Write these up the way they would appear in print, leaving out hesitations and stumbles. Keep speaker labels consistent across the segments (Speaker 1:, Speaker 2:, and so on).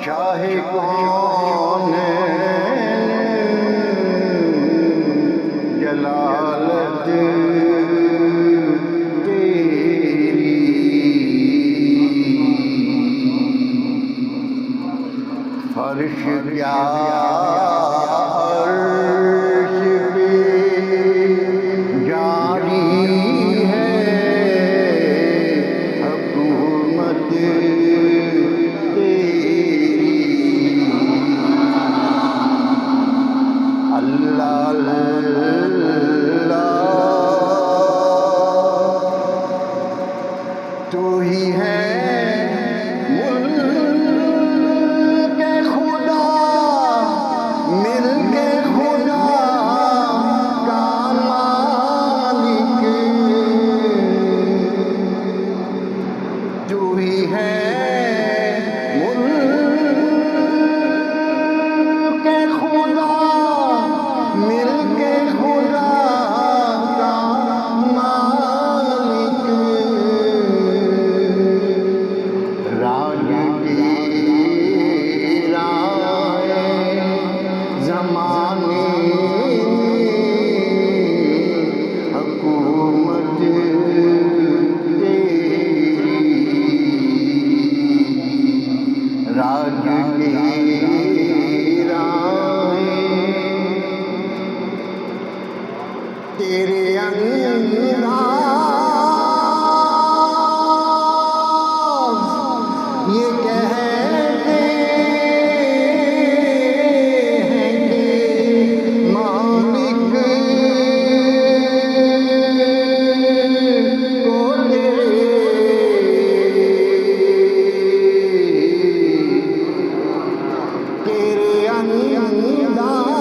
Speaker 1: شاہ کون جلالت تیری، فرش کیا تو ہی ہے ملک خدا، ملک خدا کا مالک، تو ہی ہے ملک خدا، ملک خدا کا مالک، راج کی رائے زمانے حکومت تیری، راج کی رائے تیرے انداز یہ کہتے ہیں کہ مالک کو تیرے انداز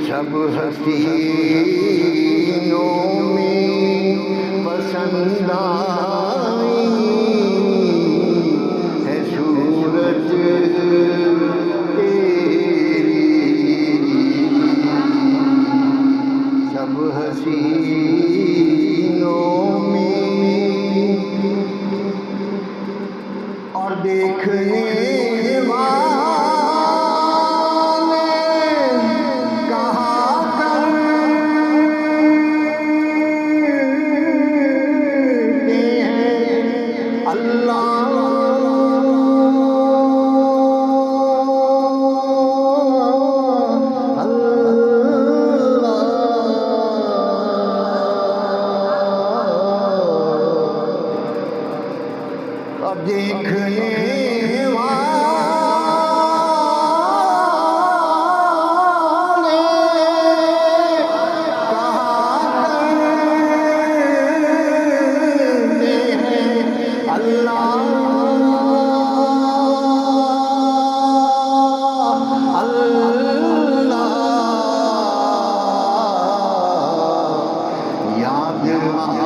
Speaker 1: سب حسینوں میں پسند آئی ہے صورت تیری، سب حسینوں میں اور دیکھنے اب دیکھنے والے کہا کرتے ہیں اللہ اللہ، یاد یاد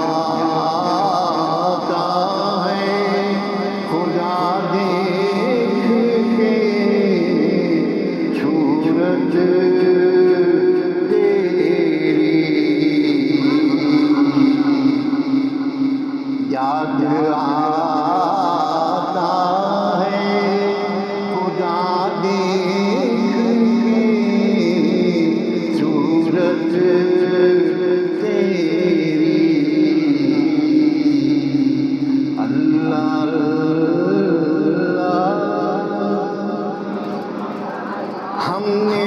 Speaker 1: آتا ہے خدا دیکھ کے صورت تیری، اللہ اللہ ہم نے